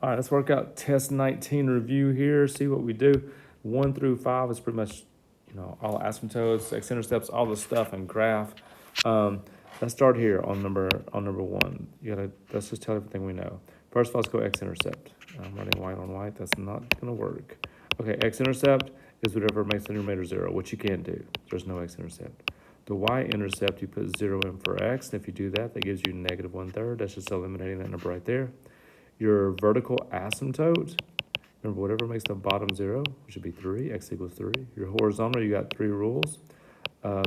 All right, let's work out test 19 review here, see what we do. 1 through 5 is pretty much, all asymptotes, x-intercepts, all the stuff and graph. Let's start here on number 1. Let's just tell everything we know. First of all, let's go x-intercept. I'm running white on white, that's not gonna work. Okay, x-intercept is whatever makes the numerator 0, which you can't do. There's no x-intercept. The y-intercept, you put 0 in for x, and if you do that, that gives you negative 1/3. That's just eliminating that number right there. Your vertical asymptote, remember whatever makes the bottom 0, which would be 3, x equals 3. Your horizontal, you got 3 rules.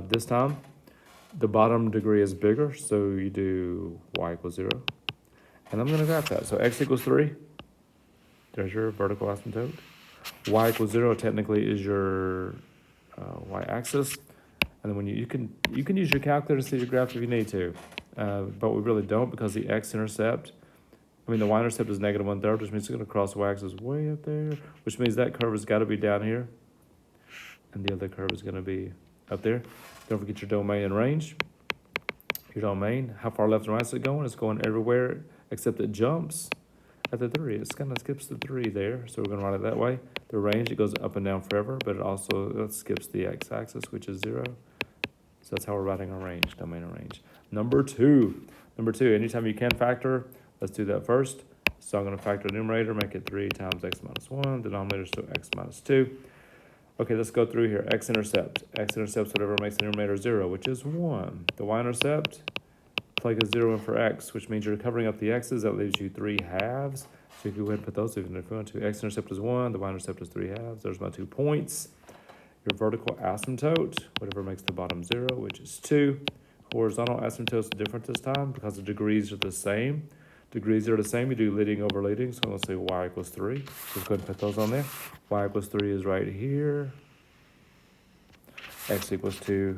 This time, the bottom degree is bigger, so you do y equals 0. And I'm going to graph that. So x equals 3, there's your vertical asymptote. Y equals 0 technically is your y-axis. And then when you can use your calculator to see your graph if you need to. But we really don't, because the x-intercept, the y-intercept is negative 1/3, which means it's going to cross the y-axis way up there, which means that curve has got to be down here, and the other curve is going to be up there. Don't forget your domain and range. Your domain, how far left and right is it going? It's going everywhere except it jumps at the 3. It kind of skips the 3 there, so we're going to write it that way. The range, it goes up and down forever, but it also skips the x-axis, which is 0. So that's how we're writing our range, domain and range. Number two, anytime you can factor, let's do that first. So I'm going to factor the numerator, make it 3 times x minus 1, denominator so x minus 2. Okay, let's go through here. X-intercept. X-intercepts whatever makes the numerator 0, which is 1. The y-intercept, plug a 0 in for x, which means you're covering up the x's. That leaves you 3 halves. So you can go ahead and put those in if you want to. X-intercept is 1, the y-intercept is 3 halves. There's my 2 points. Your vertical asymptote, whatever makes the bottom 0, which is 2. Horizontal asymptote is different this time because the degrees are the same. Degrees are the same, you do leading over leading, so I'm going to say y equals 3. Just go ahead and put those on there. Y equals 3 is right here. X equals 2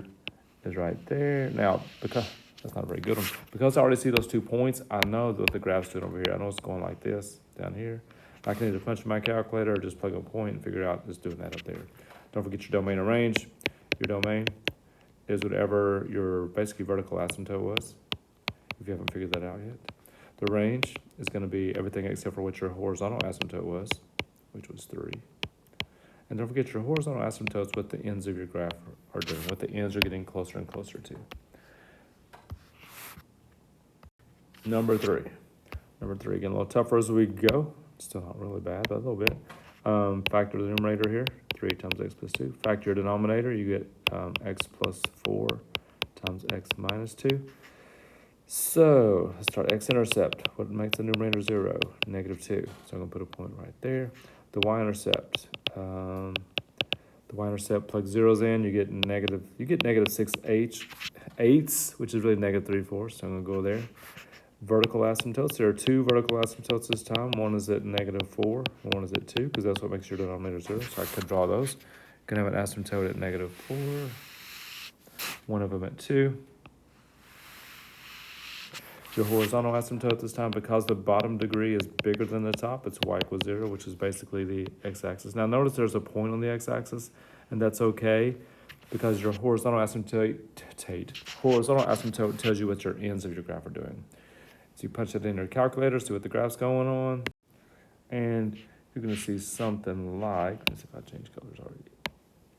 is right there. Now, because that's not a very good one. Because I already see those 2 points, I know what the graph's doing over here. I know it's going like this down here. I can either punch in my calculator or just plug a point and figure out it's doing that up there. Don't forget your domain and range. Your domain is whatever your basically vertical asymptote was, if you haven't figured that out yet. The range is going to be everything except for what your horizontal asymptote was, which was 3. And don't forget your horizontal asymptotes, what the ends of your graph are doing, what the ends are getting closer and closer to. Number 3, again, a little tougher as we go. Still not really bad, but a little bit. Factor the numerator here, 3 times x plus 2. Factor your denominator, you get x plus 4 times x minus 2. So let's start x-intercept. What makes the numerator 0? Negative 2. So I'm going to put a point right there. The y-intercept. The y-intercept, plug zeros in, you get negative 6 eighths, which is really negative 3/4. So I'm going to go there. Vertical asymptotes. There are 2 vertical asymptotes this time. One is at negative 4, and one is at 2, because that's what makes your denominator 0. So I could draw those. You can have an asymptote at negative 4, one of them at 2. Your horizontal asymptote this time, because the bottom degree is bigger than the top, it's y equals 0, which is basically the x-axis. Now notice there's a point on the x-axis, and that's okay, because your horizontal asymptote tells you what your ends of your graph are doing. So you punch it in your calculator, see what the graph's going on, and you're going to see something like, let's see if I change colors already.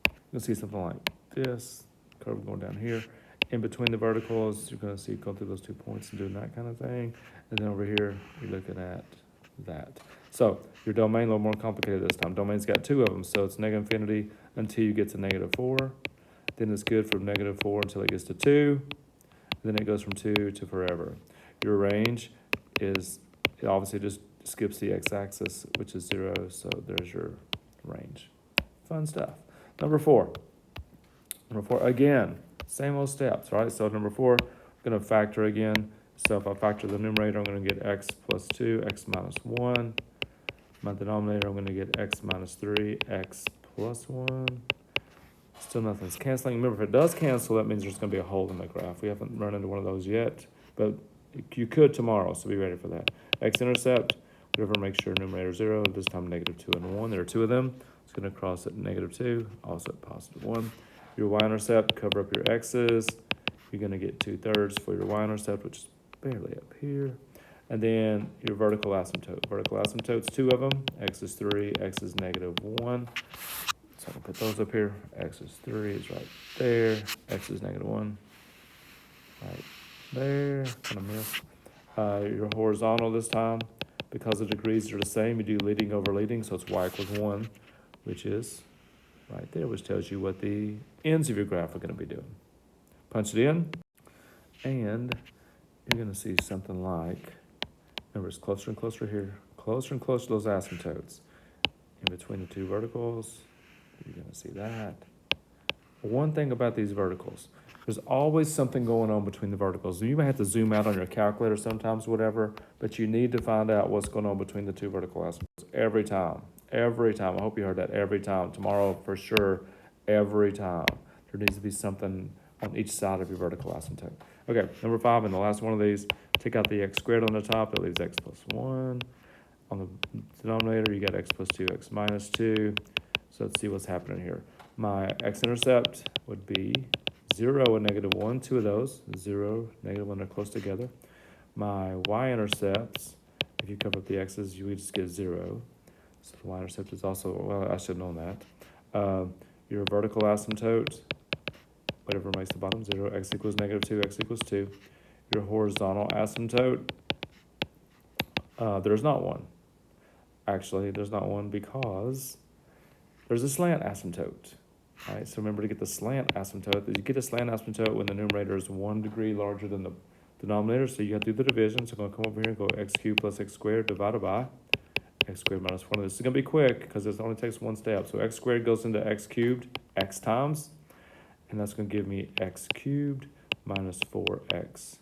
You're going to see something like this, curve going down here. In between the verticals, you're going to see go through those 2 points and doing that kind of thing. And then over here, you're looking at that. So your domain, a little more complicated this time. Domain's got 2 of them, so it's negative infinity until you get to negative 4. Then it's good from negative 4 until it gets to 2. Then it goes from 2 to forever. Your range is, it obviously just skips the x-axis, which is 0, so there's your range. Fun stuff. Number 4, again, same old steps, right? So number 4, I'm going to factor again. So if I factor the numerator, I'm going to get x plus 2, x minus 1. My denominator, I'm going to get x minus 3, x plus 1. Still nothing's canceling. Remember, if it does cancel, that means there's going to be a hole in the graph. We haven't run into one of those yet, but you could tomorrow, so be ready for that. X-intercept, whatever makes your numerator 0, this time negative 2 and 1. There are 2 of them. It's going to cross at negative 2, also at positive 1. Your y-intercept, cover up your x's. You're going to get 2/3 for your y-intercept, which is barely up here. And then your vertical asymptote. Vertical asymptote's two of them. X is 3, X is -1. So I can put those up here. X is 3 is right there. X is -1 right there. Kind of miss. Your horizontal this time, because the degrees are the same, you do leading over leading, so it's y equals 1, which is right there, which tells you what the ends of your graph are going to be doing. Punch it in, and you're going to see something like, remember it's closer and closer here, closer and closer to those asymptotes. In between the two verticals, you're going to see that. One thing about these verticals, there's always something going on between the verticals. You may have to zoom out on your calculator sometimes, whatever, but you need to find out what's going on between the two vertical asymptotes every time. Every time. I hope you heard that. Every time. Tomorrow, for sure, every time. There needs to be something on each side of your vertical asymptote. Okay, number 5, and the last one of these, take out the x squared on the top. That leaves x plus 1. On the denominator, you got x plus 2, x minus 2. So let's see what's happening here. My x-intercept would be 0 and -1, two of those. 0, -1, they're close together. My y-intercepts, if you cover up the x's, you would just get 0. So the y-intercept is also, well, I should have known that. Your vertical asymptote, whatever makes the bottom 0, x equals -2, x equals 2. Your horizontal asymptote, there's not one. Actually, there's not one because there's a slant asymptote. All right, so remember to get the slant asymptote. You get a slant asymptote when the numerator is 1 degree larger than the denominator. So you have to do the division. So I'm going to come over here and go x cubed plus x squared divided by x squared minus 1. This is going to be quick because it only takes one step. So x squared goes into x cubed x times. And that's going to give me x cubed minus 4x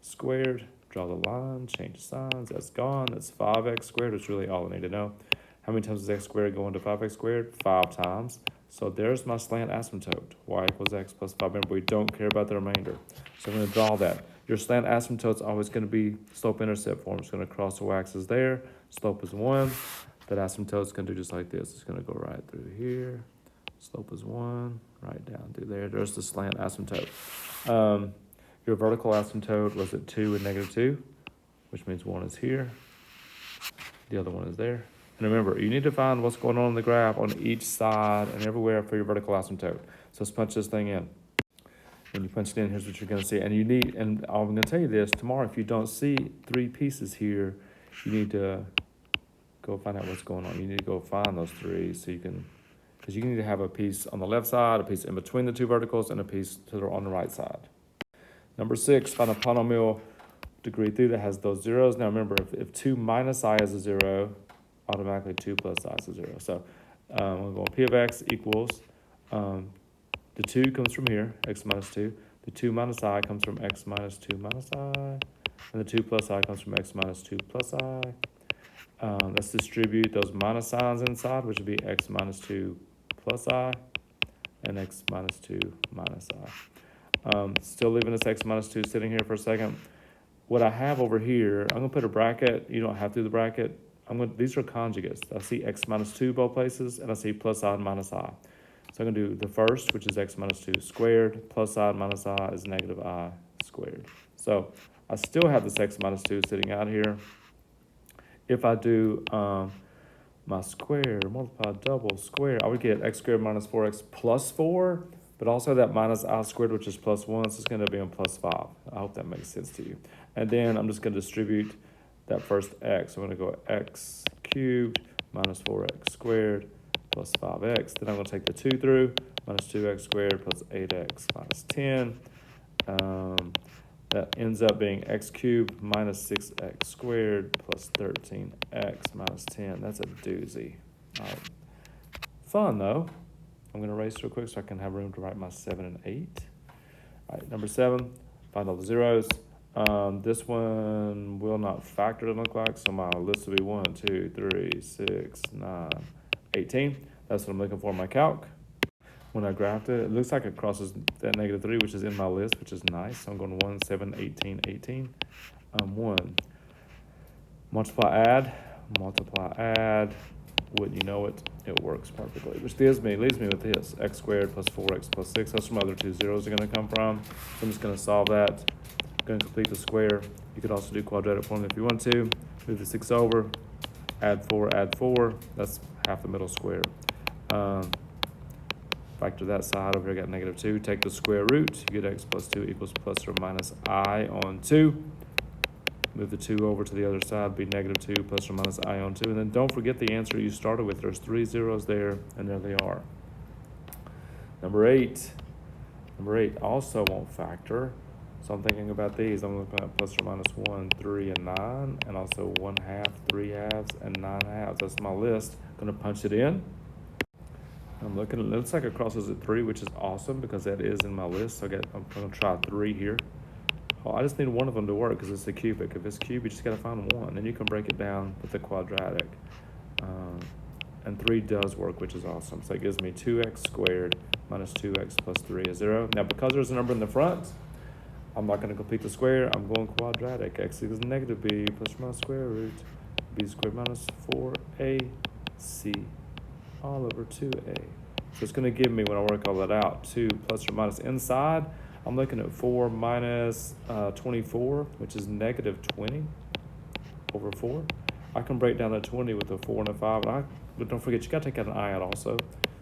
squared. Draw the line, change the signs. That's gone. That's 5x squared. That's really all I need to know. How many times does x squared go into 5x squared? 5 times. So there's my slant asymptote. Y equals x plus 5. Remember, we don't care about the remainder. So I'm going to draw that. Your slant asymptote's always going to be slope-intercept form. It's going to cross the y-axis there. Slope is 1. That asymptote's going to do just like this. It's going to go right through here. Slope is 1. Right down through there. There's the slant asymptote. Your vertical asymptote was at 2 and -2, which means 1 is here. The other one is there. And remember, you need to find what's going on in the graph on each side and everywhere for your vertical asymptote. So let's punch this thing in. When you punch it in, here's what you're going to see. And you need, and I'm going to tell you this, tomorrow if you don't see 3 pieces here, you need to go find out what's going on. You need to go find those 3 so you can, because you need to have a piece on the left side, a piece in between the two verticals, and a piece on the right side. Number 6, find a polynomial degree 3 that has those zeros. Now remember, if 2 minus I is a 0, automatically 2 plus I is a 0. So I'm going to P of x equals, the 2 comes from here, x minus 2. The 2 minus I comes from x minus 2 minus I. And the 2 plus I comes from x minus 2 plus I. Let's distribute those minus signs inside, which would be x minus 2 plus I and x minus 2 minus I. Still leaving this x minus 2 sitting here for a second. What I have over here, I'm going to put a bracket. You don't have to do the bracket. These are conjugates. I see x minus 2 both places, and I see plus I and minus I. So I'm going to do the first, which is x minus 2 squared, plus I minus I is negative I squared. So I still have this x minus 2 sitting out here. If I do my square, multiply double square, I would get x squared minus 4x plus 4, but also that minus I squared, which is plus 1, so it's going to be on plus 5. I hope that makes sense to you. And then I'm just going to distribute that first x. I'm going to go x cubed minus 4x squared plus 5x. Then I'm going to take the 2 through, minus 2x squared plus 8x minus 10. That ends up being x cubed minus 6x squared plus 13x minus 10. That's a doozy. All right. Fun, though. I'm going to erase real quick so I can have room to write my 7 and 8. All right, number 7, find all the zeros. This one will not factor, it look like, so my list will be 1, 2, 3, 6, 9, 18. That's what I'm looking for in my calc. When I graphed it, it looks like it crosses that -3, which is in my list, which is nice. So I'm going 1, 7, 18, 18. 1. Multiply, add. Wouldn't you know it? It works perfectly, which leaves me with this. X squared plus 4x plus 6. That's where my other 2 zeros are going to come from. So I'm just going to solve that. I'm going to complete the square. You could also do quadratic form if you want to. Move the 6 over, add 4, that's half the middle square. Factor that side over here, I got negative 2. Take the square root, you get x plus 2 equals plus or minus I on 2. Move the 2 over to the other side, be negative 2 plus or minus I on 2. And then don't forget the answer you started with. There's 3 zeros there, and there they are. Number 8 also won't factor. So I'm thinking about these. I'm looking at plus or minus 1, 3, and 9, and also 1 half, 3 halves, and 9 halves. That's my list. I'm gonna punch it in. I'm looking, it looks like it crosses at 3, which is awesome because that is in my list. So I'm gonna try 3 here. Oh, I just need one of them to work because it's a cubic. If it's cube, you just gotta find one. Then you can break it down with the quadratic. And 3 does work, which is awesome. So it gives me 2x squared minus 2x plus 3 is 0. Now, because there's a number in the front, I'm not gonna complete the square. I'm going quadratic. X equals negative b plus or minus square root b squared minus 4ac all over 2a. So it's gonna give me, when I work all that out, 2 plus or minus inside. I'm looking at 4 minus 24, which is negative 20 over 4. I can break down that 20 with a 4 and a 5, but don't forget, you gotta take out an I out also.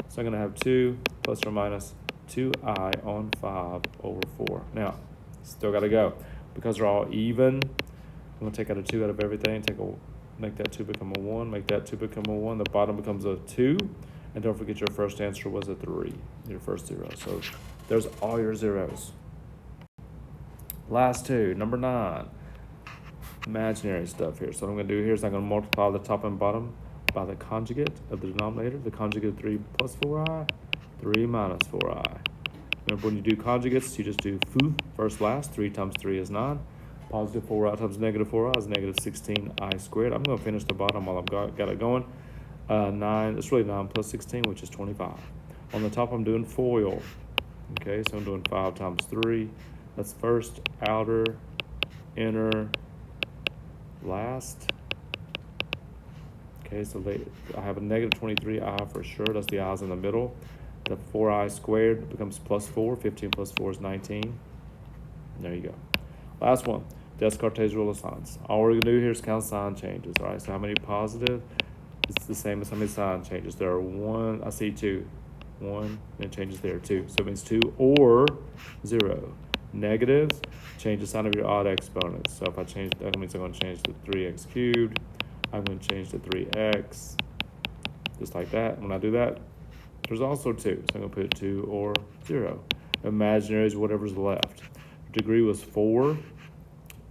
So I'm gonna have 2 plus or minus 2i on 5 over 4. Now, still gotta go. Because they're all even, I'm gonna take out a 2 out of everything, make that 2 become a 1, make that 2 become a 1, the bottom becomes a 2, and don't forget your first answer was a 3, your first 0. So there's all your zeros. Last 2, number 9. Imaginary stuff here. So what I'm gonna do here is I'm gonna multiply the top and bottom by the conjugate of the denominator. The conjugate of 3 plus 4i, 3 minus 4i. Remember, when you do conjugates, you just do first last. 3 times 3 is 9. Positive 4i times negative 4i is negative 16i squared. I'm gonna finish the bottom while I've got it going. 9, it's really 9 plus 16, which is 25. On the top, I'm doing FOIL. Okay, so I'm doing 5 times 3. That's first, outer, inner, last. Okay, so I have a negative 23i for sure. That's the i's in the middle. The 4i squared becomes plus 4. 15 plus 4 is 19. There you go. Last one, Descartes' rule of signs. All we're going to do here is count sign changes. All right, so how many positive? It's the same as how many sign changes. There are 1, I see 2. 1, and it changes there, 2. So it means 2 or 0. Negatives, change the sign of your odd exponents. So if I change, that means I'm going to change to 3x cubed. I'm going to change to 3x, just like that. When I do that, there's also 2. So I'm going to put 2 or 0. Imaginary is whatever's left. Degree was 4.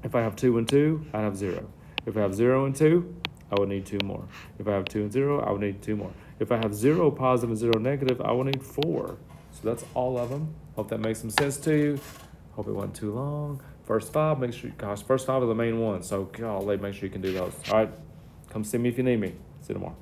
If I have 2 and 2, I have 0. If I have 0 and 2, I would need 2 more. If I have 2 and 0, I would need 2 more. If I have 0 positive and 0 negative, I would need 4. So that's all of them. Hope that makes some sense to you. Hope it wasn't too long. First 5, make sure, first 5 are the main ones. So golly, make sure you can do those. All right, come see me if you need me. See you tomorrow.